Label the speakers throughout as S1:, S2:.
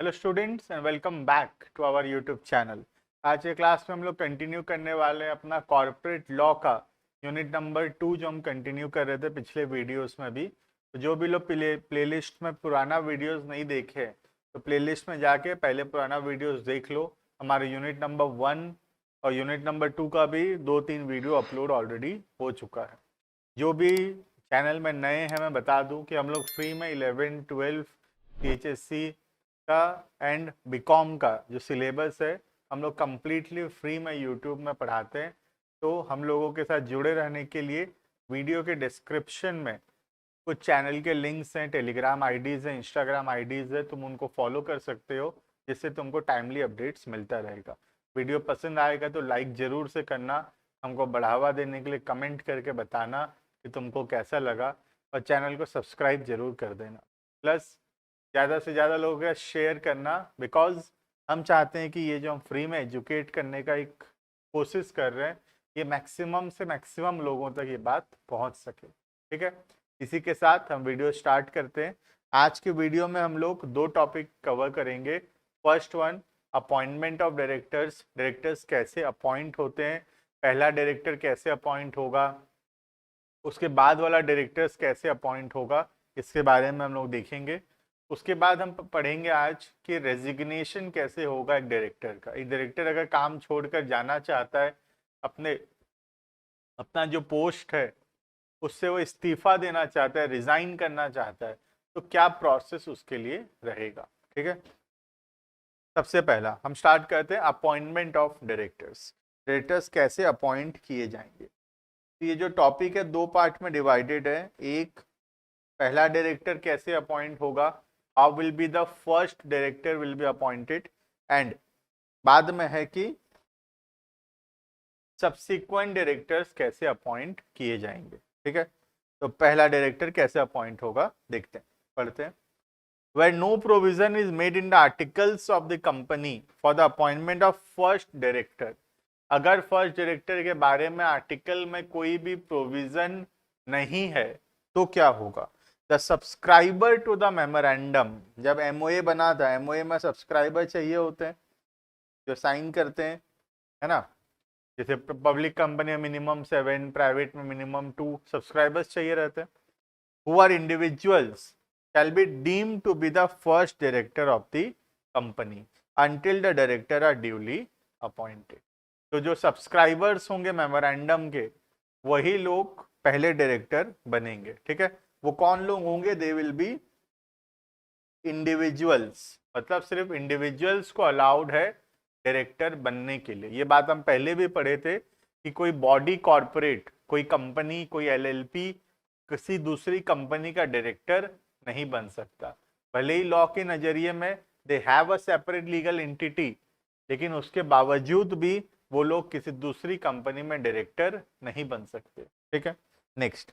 S1: Hello students and welcome back to our YouTube channel. आज के class में हम लोग कंटिन्यू करने वाले हैं अपना कॉर्पोरेट लॉ का यूनिट नंबर 2 जो हम कंटिन्यू कर रहे थे पिछले वीडियोस में भी। तो जो भी लोग प्लेलिस्ट में पुराना वीडियोस नहीं देखे तो प्लेलिस्ट में जाके पहले पुराना वीडियोस देख लो। हमारे यूनिट नंबर 1 और यूनिट नंबर 2 का भी 2-3 वीडियो अपलोड ऑलरेडी हो चुका है। जो भी चैनल में नए हैं मैं बता दूं कि हम लोग फ्री में 11, 12 CHSC का एंड बीकॉम का जो सिलेबस है हम लोग कम्प्लीटली फ्री में यूट्यूब में पढ़ाते हैं। तो हम लोगों के साथ जुड़े रहने के लिए वीडियो के डिस्क्रिप्शन में कुछ चैनल के लिंक्स हैं, टेलीग्राम आईडीज़ हैं, इंस्टाग्राम आईडीज़ है, तुम उनको फॉलो कर सकते हो जिससे तुमको टाइमली अपडेट्स मिलता रहेगा। वीडियो पसंद आएगा तो लाइक ज़रूर से करना, हमको बढ़ावा देने के लिए कमेंट करके बताना कि तुमको कैसा लगा, और चैनल को सब्सक्राइब जरूर कर देना। प्लस ज़्यादा से ज़्यादा लोगों के साथ शेयर करना, बिकॉज हम चाहते हैं कि ये जो हम फ्री में एजुकेट करने का एक कोशिश कर रहे हैं ये मैक्सिमम से मैक्सिमम लोगों तक ये बात पहुंच सके। ठीक है, इसी के साथ हम वीडियो स्टार्ट करते हैं। आज के वीडियो में हम लोग 2 टॉपिक कवर करेंगे। First one, appointment of directors, directors कैसे अपॉइंट होते हैं, पहला डायरेक्टर कैसे अपॉइंट होगा, उसके बाद वाला डायरेक्टर्स कैसे अपॉइंट होगा, इसके बारे में हम लोग देखेंगे। उसके बाद हम पढ़ेंगे आज कि रेजिग्नेशन कैसे होगा एक डायरेक्टर का। एक डायरेक्टर अगर काम छोड़कर जाना चाहता है, अपना जो पोस्ट है उससे वो इस्तीफा देना चाहता है, रिजाइन करना चाहता है, तो क्या प्रोसेस उसके लिए रहेगा। ठीक है, सबसे पहला हम स्टार्ट करते हैं अपॉइंटमेंट ऑफ डायरेक्टर्स। डायरेक्टर्स कैसे अपॉइंट किए जाएंगे। तो ये जो टॉपिक है 2 पार्ट में डिवाइडेड है। एक, पहला डायरेक्टर कैसे अपॉइंट होगा, how will be the first director will be appointed, and बाद में है कि सब्सिक्वेंट डायरेक्टर्स कैसे अपॉइंट किए जाएंगे। ठीक है, तो पहला डायरेक्टर कैसे अपॉइंट होगा देखते हैं, पढ़ते हैं। Where no provision is made in the articles of the company for the appointment of first director, अगर फर्स्ट डायरेक्टर के बारे में आर्टिकल में कोई भी प्रोविजन नहीं है तो क्या होगा। The subscriber to the memorandum, जब एमओए बना था, एमओए में सब्सक्राइबर चाहिए होते हैं जो साइन करते हैं, है ना। जैसे पब्लिक कंपनी में मिनिमम 7, प्राइवेट में मिनिमम 2 सब्सक्राइबर्स चाहिए रहते हैं। Who are individuals shall be deemed to be the first director of the company until the director are duly appointed. तो जो सब्सक्राइबर्स होंगे मेमोरेंडम के वही लोग पहले डायरेक्टर बनेंगे। ठीक है, वो कौन लोग होंगे, दे विल बी इंडिविजुअल्स, मतलब सिर्फ इंडिविजुअल्स को अलाउड है डायरेक्टर बनने के लिए। ये बात हम पहले भी पढ़े थे कि कोई बॉडी कॉर्पोरेट, कोई कंपनी, कोई एलएलपी किसी दूसरी कंपनी का डायरेक्टर नहीं बन सकता। भले ही लॉ के नजरिए में they have a separate legal entity, लेकिन उसके बावजूद भी वो लोग किसी दूसरी कंपनी में डायरेक्टर नहीं बन सकते। ठीक है, नेक्स्ट,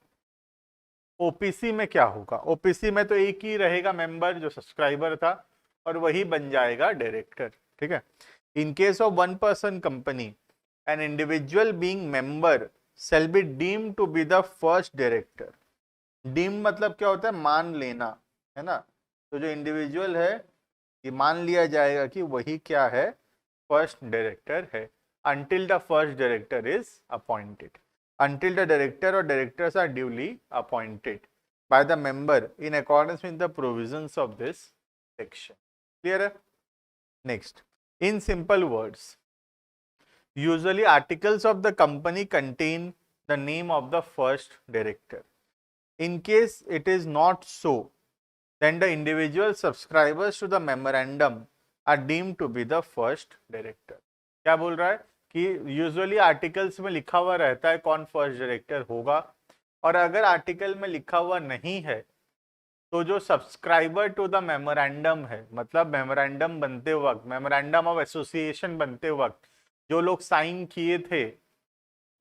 S1: ओपीसी में क्या होगा। ओपीसी में तो एक ही रहेगा मेंबर जो सब्सक्राइबर था और वही बन जाएगा डायरेक्टर। ठीक है, in case of 1 person company an individual being member shall be deemed to be the first director। Deem मतलब क्या होता है, मान लेना, है ना। तो जो इंडिविजुअल है ये मान लिया जाएगा कि वही क्या है, फर्स्ट डायरेक्टर है, until the first director is appointed, until the director or directors are duly appointed by the member in accordance with the provisions of this section। clear है। next, in simple words, usually articles of the company contain the name of the first director। In case it is not so, then the individual subscribers to the memorandum are deemed to be the first director। क्या बोल रहा है कि usually articles में लिखा हुआ रहता है कौन फर्स्ट डायरेक्टर होगा, और अगर आर्टिकल में लिखा हुआ नहीं है तो जो सब्सक्राइबर टू द मेमोरेंडम है, मतलब मेमोरेंडम बनते वक्त, मेमोरेंडम ऑफ एसोसिएशन बनते वक्त जो लोग साइन किए थे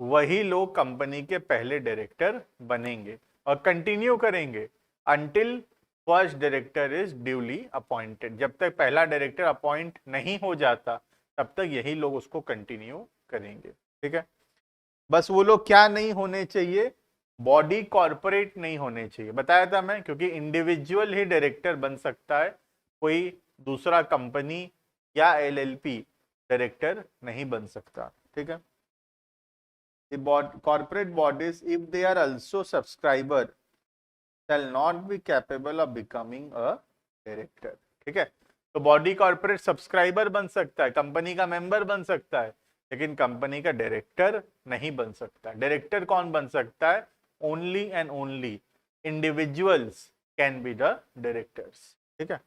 S1: वही लोग कंपनी के पहले डायरेक्टर बनेंगे और कंटिन्यू करेंगे until first director is duly appointed. जब तक पहला डायरेक्टर अपॉइंट नहीं हो जाता तब तक यही लोग उसको कंटिन्यू करेंगे। ठीक है, बस वो लोग क्या नहीं होने चाहिए, बॉडी कॉर्पोरेट नहीं होने चाहिए। बताया था मैं, क्योंकि इंडिविजुअल ही डायरेक्टर बन सकता है, कोई दूसरा कंपनी या एलएलपी डायरेक्टर नहीं बन सकता। ठीक है। Corporate bodies if they are also subscriber shall not be capable of becoming a director। ठीक है। तो बॉडी कॉर्पोरेट सब्सक्राइबर बन सकता है, कंपनी का मेंबर बन सकता है, लेकिन कंपनी का डायरेक्टर नहीं बन सकता। डायरेक्टर कौन बन सकता है? Only and only individuals can be the directors. ठीक है।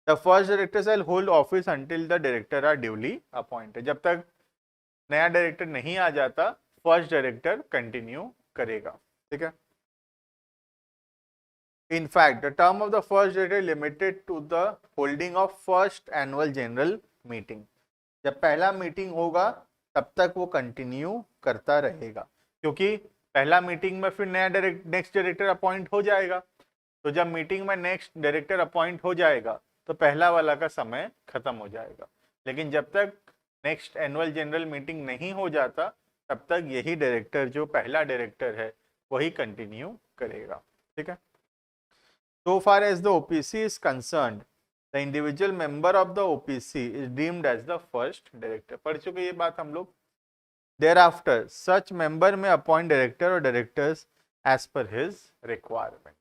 S1: The first director shall hold office until the director are duly appointed. जब तक नया डायरेक्टर नहीं आ जाता, फर्स्ट डायरेक्टर कंटिन्यू करेगा। ठीक है। In fact, the term of the first director is limited to the holding of first annual general meeting। जब पहला मीटिंग होगा तब तक वो कंटिन्यू करता रहेगा, क्योंकि पहला मीटिंग में फिर नया नेक्स्ट डायरेक्टर अपॉइंट हो जाएगा। तो जब मीटिंग में नेक्स्ट डायरेक्टर अपॉइंट हो जाएगा तो पहला वाला का समय खत्म हो जाएगा। लेकिन जब तक नेक्स्ट एनुअल जनरल मीटिंग नहीं हो जाता तब तक यही डायरेक्टर जो पहला डायरेक्टर है वही कंटिन्यू करेगा। ठीक है। So far as the OPC is concerned, the individual member of the OPC is deemed as the first director। पढ़ चुके ये बात हम लोग। Thereafter, such member may appoint director or directors as per his requirement।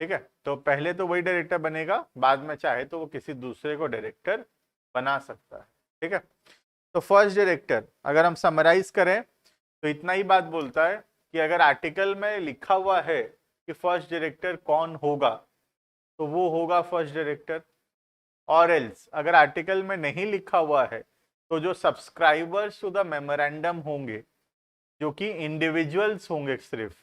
S1: ठीक है। तो पहले तो वही डायरेक्टर बनेगा, बाद में चाहे तो वो किसी दूसरे को डायरेक्टर बना सकता है। ठीक है। तो फर्स्ट डायरेक्टर अगर हम समराइज करें तो इतना ही बात बोलता है कि अगर आर्टिकल में लिखा हुआ है कि फर्स्ट डायरेक्टर कौन होगा तो वो होगा फर्स्ट डायरेक्टर, और एल्स अगर आर्टिकल में नहीं लिखा हुआ है तो जो सब्सक्राइबर्स टू द मेमोरेंडम होंगे, जो कि इंडिविजुअल्स होंगे सिर्फ,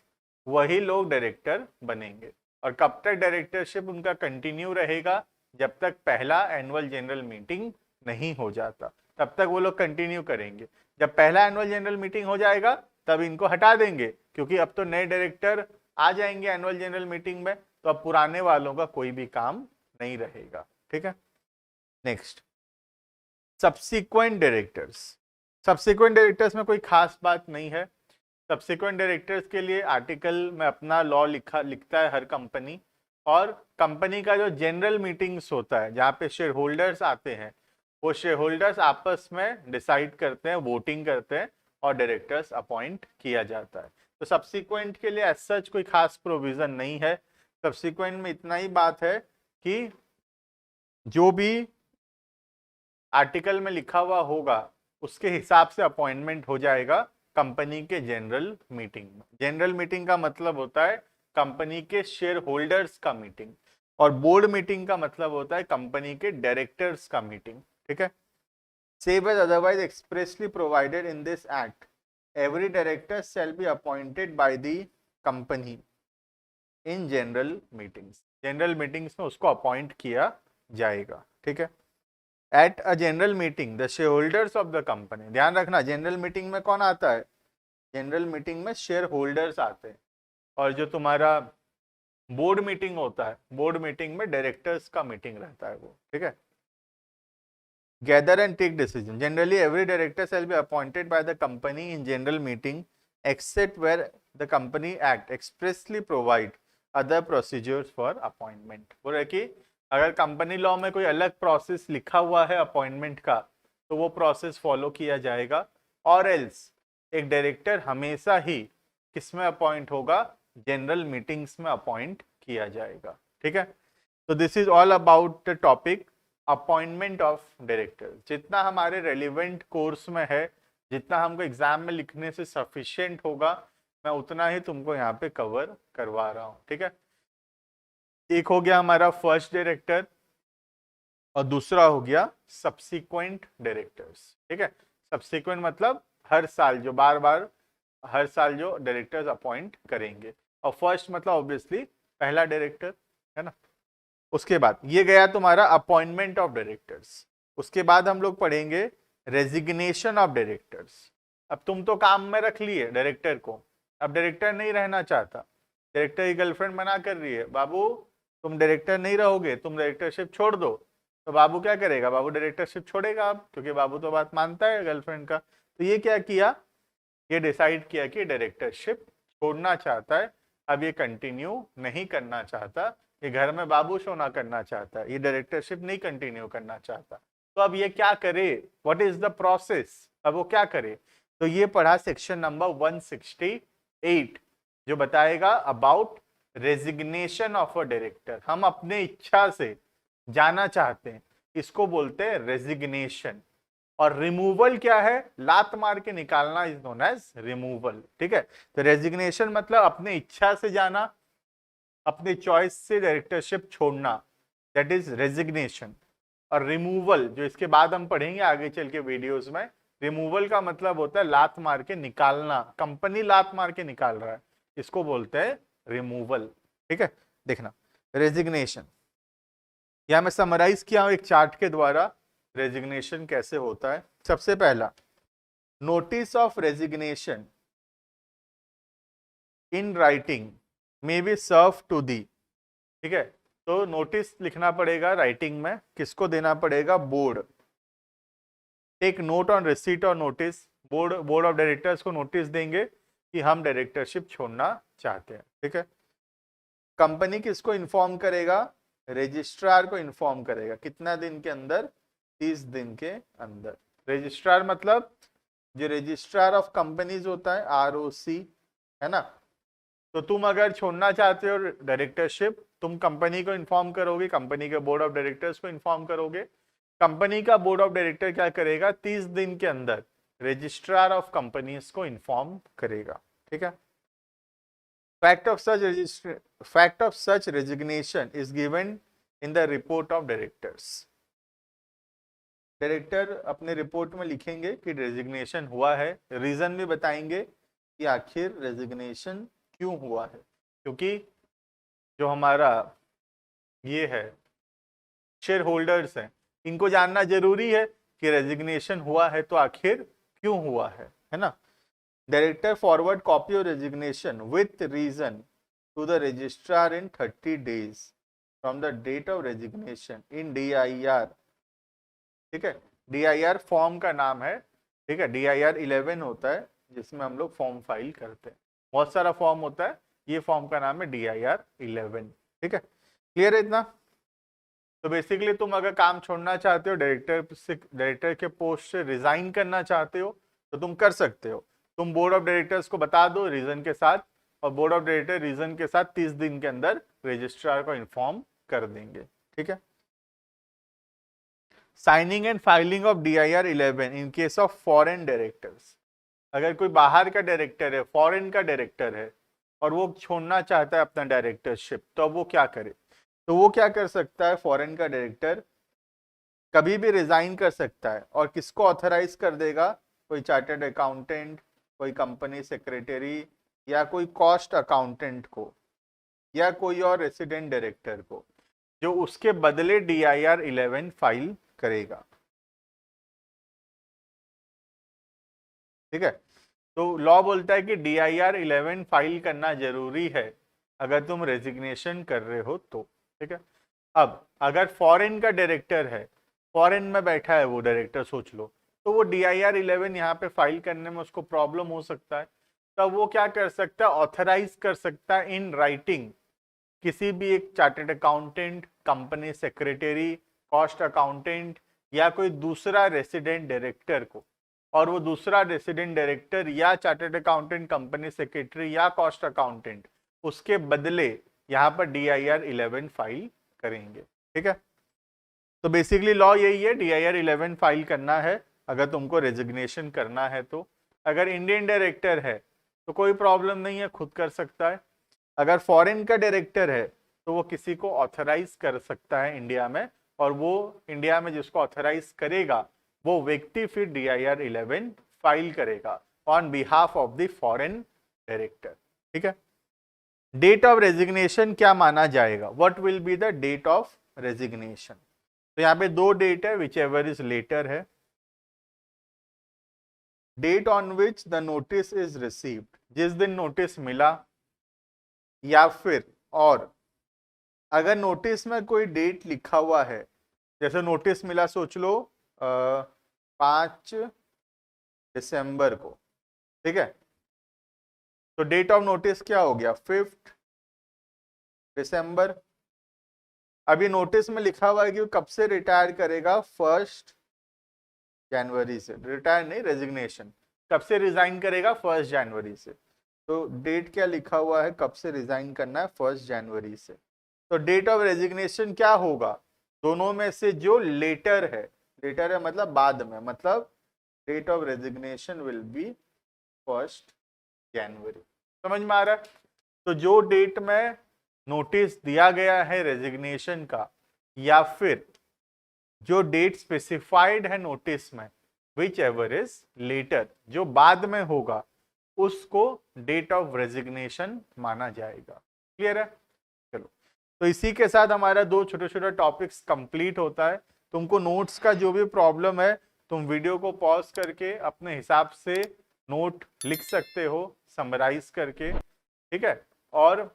S1: वही लोग डायरेक्टर बनेंगे। और कब तक डायरेक्टरशिप उनका कंटिन्यू रहेगा? जब तक पहला एनुअल जनरल मीटिंग नहीं हो जाता तब तक वो लोग कंटिन्यू करेंगे। जब पहला एनुअल जनरल मीटिंग हो जाएगा तब इनको हटा देंगे, क्योंकि अब तो नए डायरेक्टर आ जाएंगे एनुअल जनरल मीटिंग में, तो अब पुराने वालों का कोई भी काम नहीं रहेगा। ठीक है। Next, subsequent directors. Subsequent directors में कोई खास बात नहीं है। सब्सिक्वेंट डायरेक्टर्स के लिए आर्टिकल में अपना लॉ लिखता है हर कंपनी, और कंपनी का जो जनरल मीटिंग्स होता है जहाँ पे शेयर होल्डर्स आते हैं, वो शेयर होल्डर्स आपस में डिसाइड करते हैं, वोटिंग करते हैं और डायरेक्टर्स अपॉइंट किया जाता है। तो सब्सिक्वेंट के लिए एज सच कोई खास प्रोविजन नहीं है। सब्सिक्वेंट में इतना ही बात है कि जो भी आर्टिकल में लिखा हुआ होगा उसके हिसाब से अपॉइंटमेंट हो जाएगा कंपनी के जनरल मीटिंग में। जनरल मीटिंग का मतलब होता है कंपनी के शेयर होल्डर्स का मीटिंग, और बोर्ड मीटिंग का मतलब होता है कंपनी के डायरेक्टर्स का मीटिंग। ठीक है। Save as otherwise expressly provided in this act, every director shall be appointed by the company in general meetings। General meetings में उसको अपॉइंट किया जाएगा। ठीक है। At a general meeting, the shareholders of the company, ध्यान रखना general meeting में कौन आता है? जनरल मीटिंग में शेयर होल्डर्स आते हैं, और जो तुम्हारा बोर्ड मीटिंग होता है, बोर्ड मीटिंग में डायरेक्टर्स का मीटिंग रहता है वो। ठीक है। Gather and take decision. Generally, every director shall be appointed by the company in general meeting, except where the company act expressly provide other procedures for appointment। बोल रहे कि अगर कंपनी लॉ में कोई अलग प्रोसेस लिखा हुआ है अपॉइंटमेंट का तो वो प्रोसेस फॉलो किया जाएगा, और एल्स एक डायरेक्टर हमेशा ही किसमें अपॉइंट होगा? जनरल मीटिंग्स में अपॉइंट किया जाएगा। ठीक है। तो this is all about the topic appointment of director. जितना हमारे रेलिवेंट कोर्स में है, जितना हमको एग्जाम में लिखने से सफिशिएंट होगा, मैं उतना ही तुमको यहाँ पे कवर करवा रहा हूँ। ठीक है। एक हो गया हमारा फर्स्ट डायरेक्टर और दूसरा हो गया सब्सिक्वेंट डायरेक्टर्स। ठीक है। सब्सिक्वेंट मतलब हर साल जो बार बार हर साल जो डायरेक्टर्स अपॉइंट करेंगे, और फर्स्ट मतलब ऑब्वियसली पहला डायरेक्टर है ना। उसके बाद ये गया तुम्हारा अपॉइंटमेंट ऑफ डायरेक्टर्स। उसके बाद हम लोग पढ़ेंगे रेजिग्नेशन ऑफ डायरेक्टर्स। अब तुम तो काम में रख लिए डायरेक्टर को, अब डायरेक्टर नहीं रहना चाहता, डायरेक्टर की गर्लफ्रेंड मना कर रही है, बाबू तुम डायरेक्टर नहीं रहोगे, तुम डायरेक्टरशिप छोड़ दो। तो बाबू क्या करेगा? बाबू डायरेक्टरशिप छोड़ेगा अब, क्योंकि बाबू तो बात मानता है गर्लफ्रेंड का। तो ये क्या किया? ये डिसाइड किया कि डायरेक्टरशिप छोड़ना चाहता है, अब ये कंटिन्यू नहीं करना चाहता, ये घर में बाबू सोना करना चाहता है, ये डायरेक्टरशिप नहीं कंटिन्यू करना चाहता। तो अब ये क्या करे, व्हाट इज द प्रोसेस, अब वो क्या करे? तो ये पढ़ा सेक्शन नंबर 168 जो बताएगा about resignation of a director. हम अपने इच्छा से जाना चाहते हैं, इसको बोलते हैं रेजिग्नेशन। और रिमूवल क्या है? लात मार के निकालना इज नोन एज रिमूवल। ठीक है, तो रेजिग्नेशन मतलब अपने इच्छा से जाना, अपने चॉइस से डायरेक्टरशिप छोड़ना, दैट इज रेजिग्नेशन। और रिमूवल जो इसके बाद हम पढ़ेंगे आगे चल के वीडियोस में, रिमूवल का मतलब होता है लात मार के निकालना, कंपनी लात मार के निकाल रहा है, इसको बोलते हैं रिमूवल। ठीक है, देखना रेजिग्नेशन, यहां मैं समराइज किया हूं एक चार्ट के द्वारा रेजिग्नेशन कैसे होता है। सबसे पहला, notice of resignation in writing may be serve to the. ठीक है, तो नोटिस लिखना पड़ेगा राइटिंग में, किसको देना पड़ेगा? Board. Take note on receipt और नोटिस, बोर्ड ऑफ डायरेक्टर्स को नोटिस देंगे कि हम डायरेक्टरशिप छोड़ना चाहते हैं। ठीक है, कंपनी किसको इन्फॉर्म करेगा? रजिस्ट्रार को इन्फॉर्म करेगा। कितना दिन के अंदर? 30 दिन के अंदर। रजिस्ट्रार मतलब जो रजिस्ट्रार ऑफ कंपनीज होता है, ROC, है ना। तो तुम अगर छोड़ना चाहते हो डायरेक्टरशिप, तुम कंपनी को इन्फॉर्म करोगे, कंपनी के बोर्ड ऑफ डायरेक्टर्स को इन्फॉर्म करोगे। कंपनी का बोर्ड ऑफ डायरेक्टर क्या करेगा? 30 दिन के अंदर रजिस्ट्रार ऑफ कंपनीज को इन्फॉर्म करेगा। ठीक है, fact of such resignation is given in the report of directors. Director अपने रिपोर्ट में लिखेंगे कि रेजिग्नेशन हुआ है, रीजन भी बताएंगे कि आखिर रेजिग्नेशन क्यों हुआ है, क्योंकि जो हमारा ये है शेयर होल्डर्स हैं, इनको जानना जरूरी है कि रेजिग्नेशन हुआ है तो आखिर क्यों हुआ है ना। Director forward copy of resignation with reason to the registrar in 30 days from the date of resignation in DIR। ठीक है, DIR फॉर्म का नाम है। ठीक है, DIR 11 होता है जिसमें हम लोग फॉर्म फाइल करते हैं, बहुत सारा फॉर्म होता है, ये फॉर्म का नाम है DIR 11। ठीक है, क्लियर है इतना? तो बेसिकली तुम अगर काम छोड़ना चाहते हो, डायरेक्टर के पोस्ट से रिजाइन करना चाहते हो, तो तुम कर सकते हो। तुम बोर्ड ऑफ डायरेक्टर्स को बता दो रीजन के साथ, और बोर्ड ऑफ डायरेक्टर रीजन के साथ 30 दिन के अंदर रजिस्ट्रार को इन्फॉर्म कर देंगे। ठीक है, signing and filing of DIR 11 in case of foreign directors. अगर कोई बाहर का डायरेक्टर है, फॉरेन का डायरेक्टर है, और वो छोड़ना चाहता है अपना डायरेक्टरशिप, तो अब वो क्या करे? तो वो क्या कर सकता है? फॉरेन का डायरेक्टर कभी भी रिजाइन कर सकता है, और किसको ऑथराइज कर देगा? कोई चार्टर्ड अकाउंटेंट, कोई कंपनी सेक्रेटरी, या कोई कॉस्ट अकाउंटेंट को, या कोई और रेसिडेंट डायरेक्टर को, जो उसके बदले DIR 11 फाइल करेगा। ठीक है, तो लॉ बोलता है कि DIR 11 फाइल करना जरूरी है अगर तुम रेजिग्नेशन कर रहे हो तो। ठीक है, अब अगर फॉरेन का डायरेक्टर है, फॉरेन में बैठा है वो डायरेक्टर, सोच लो, तो वो DIR 11 यहाँ पे फाइल करने में उसको प्रॉब्लम हो सकता है। तब वो क्या कर सकता है? ऑथराइज कर सकता है इन राइटिंग किसी भी एक chartered accountant, company secretary, cost accountant, या कोई दूसरा रेसिडेंट डायरेक्टर को, और वो दूसरा रेसिडेंट डायरेक्टर या चार्टर्ड अकाउंटेंट, कंपनी सेक्रेटरी या कॉस्ट अकाउंटेंट उसके बदले यहाँ पर DIR 11 फाइल करेंगे। ठीक है, तो बेसिकली लॉ यही है, DIR 11 फाइल करना है अगर तुमको रेजिग्नेशन करना है तो। अगर इंडियन डायरेक्टर है तो कोई प्रॉब्लम नहीं है, खुद कर सकता है। अगर फॉरेन का डायरेक्टर है तो वो किसी को ऑथराइज कर सकता है इंडिया में, और वो इंडिया में जिसको ऑथराइज करेगा वो व्यक्ति फिर DIR 11 फाइल करेगा on behalf of the foreign director. ठीक है, डेट ऑफ रेजिग्नेशन क्या माना जाएगा? What will be the date of resignation? तो यहाँ पे दो डेट है, विच एवर इज लेटर है। Date on which the notice is received, जिस दिन नोटिस मिला, या फिर और अगर नोटिस में कोई डेट लिखा हुआ है, जैसे नोटिस मिला सोच लो 5 दिसंबर को। ठीक है, तो डेट ऑफ नोटिस क्या हो गया? 5 दिसंबर। अभी नोटिस में लिखा हुआ है कि वो कब से रिटायर करेगा, 1 जनवरी से। रिटायर नहीं, रेजिग्नेशन। कब से रिजाइन करेगा, 1 जनवरी से। तो डेट क्या लिखा हुआ है, कब से रिजाइन करना है, 1 जनवरी से। तो डेट ऑफ रेजिग्नेशन क्या होगा, दोनों में से जो लेटर है, लेटर है मतलब बाद में, मतलब date of resignation will be 1 January. समझ में आ रहा है? तो जो डेट में नोटिस दिया गया है रेजिग्नेशन का, या फिर जो डेट स्पेसिफाइड है नोटिस में, विच एवर इज लेटर, जो बाद में होगा, उसको डेट ऑफ रेजिग्नेशन माना जाएगा। क्लियर है? चलो, तो इसी के साथ हमारा 2 छोटे छोटे टॉपिक्स कंप्लीट होता है। तुमको नोट्स का जो भी प्रॉब्लम है, तुम वीडियो को पॉज करके अपने हिसाब से नोट लिख सकते हो, समराइज करके। ठीक है? और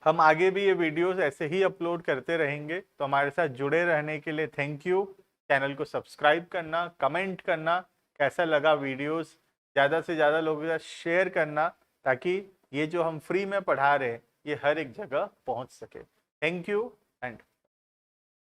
S1: हम आगे भी ये वीडियोस ऐसे ही अपलोड करते रहेंगे, तो हमारे साथ जुड़े रहने के लिए थैंक यू। चैनल को सब्सक्राइब करना, कमेंट करना कैसा लगा वीडियोस, ज़्यादा से ज़्यादा लोगों के साथ शेयर करना, ताकि ये जो हम फ्री में पढ़ा रहे हैं ये हर एक जगह पहुंच सके। Thank you and